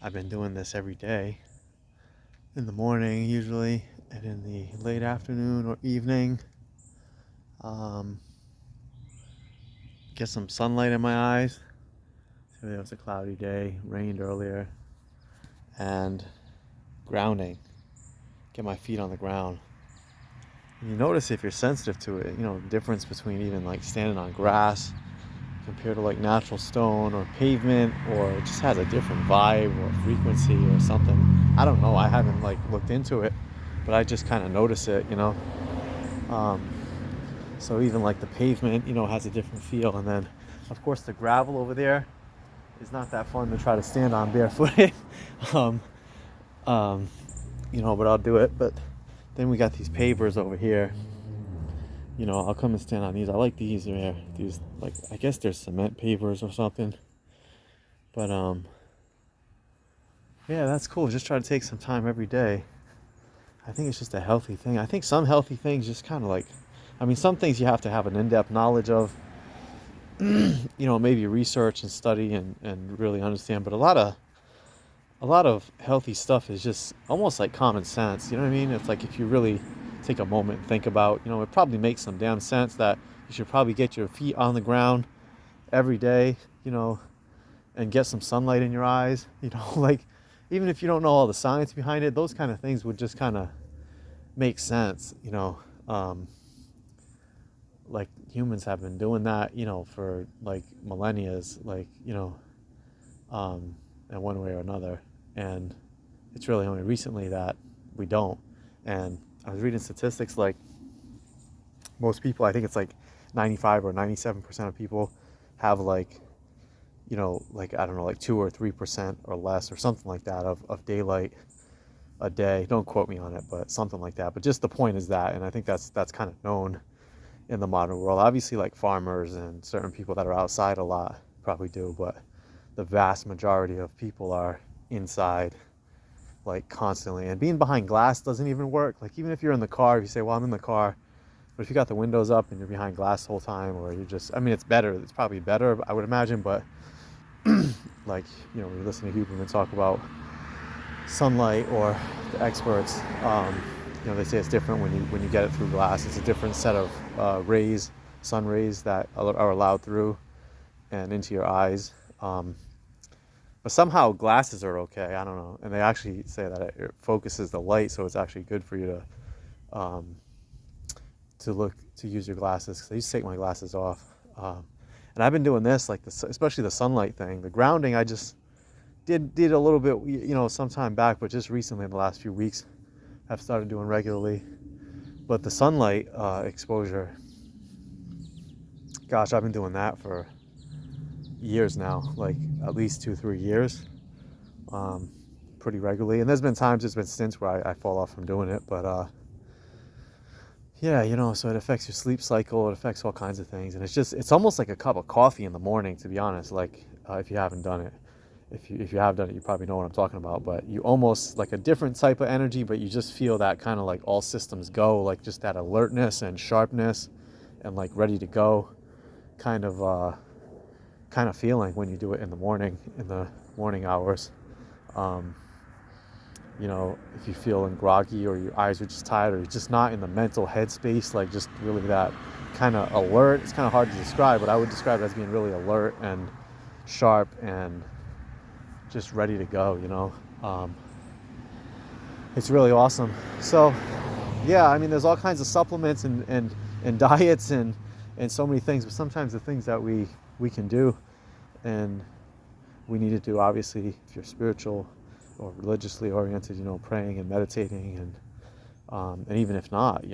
I've been doing this every day in the morning usually, and in the late afternoon or evening. Um, get some sunlight in my eyes. Today was a cloudy day, rained earlier, and grounding. Get my feet on the ground. And you notice if you're sensitive to it, the difference between even like standing on grass compared to like natural stone or pavement, or it just has a different vibe or frequency or something. I don't know. I haven't like looked into it, but I just kind of notice it. Um, so even like the pavement, has a different feel. And then, of course, the gravel over there is not that fun to try to stand on barefooted. um, um, but I'll do it. But then we got these pavers over here. I'll come and stand on these. I like these. These, like, I guess they're cement pavers or something. But yeah, that's cool. Just try to take some time every day. I think it's just a healthy thing. I think some healthy things just kind of like, some things you have to have an in-depth knowledge of, maybe research and study and really understand. But a lot of healthy stuff is just almost like common sense. You know what I mean? It's like if you really take a moment and think about, it probably makes some damn sense that you should probably get your feet on the ground every day, and get some sunlight in your eyes. Like even if you don't know all the science behind it, those kind of things would just kind of make sense. Like humans have been doing that, for like millennia, like, in one way or another. And it's really only recently that we don't. And I was reading statistics like most people, I think it's like 95 or 97% of people have like, like, I don't know, like 2 or 3% or less or something like that of daylight a day. Don't quote me on it, but something like that. But just the point is that, and I think that's kind of known in the modern world. Obviously, like farmers and certain people that are outside a lot probably do, but the vast majority of people are inside like constantly. And being behind glass doesn't even work. Like even if you're in the car, if you say, well, I'm in the car, but if you got the windows up and you're behind glass the whole time, or you're just, it's better. It's probably better, I would imagine, but like, we listen to Huberman talk about sunlight, or the experts, they say it's different when you get it through glass. It's a different set of rays, sun rays that are allowed through and into your eyes. But somehow glasses are okay. I don't know. And they actually say that it focuses the light, so it's actually good for you to use your glasses. Because I used to take my glasses off. And I've been doing this, like especially the sunlight thing. The grounding, I just did a little bit, some time back, but just recently in the last few weeks, I've started doing regularly. But the sunlight exposure, gosh, I've been doing that for years now, like at least 2-3 years, pretty regularly. And there's been stints where I fall off from doing it, but yeah, so it affects your sleep cycle, it affects all kinds of things. And it's almost like a cup of coffee in the morning, to be honest, like if you haven't done it. If you have done it, you probably know what I'm talking about. But you almost like a different type of energy, but you just feel that kind of like all systems go, like just that alertness and sharpness and like ready to go kind of feeling when you do it in the morning hours. Um, if you feeling groggy, or your eyes are just tired, or you're just not in the mental headspace, like just really that kind of alert. It's kind of hard to describe, but I would describe it as being really alert and sharp and just ready to go. It's really awesome. So yeah, there's all kinds of supplements and diets and so many things, but sometimes the things that we can do and we need to do, obviously, if you're spiritual or religiously oriented, praying and meditating, and even if not,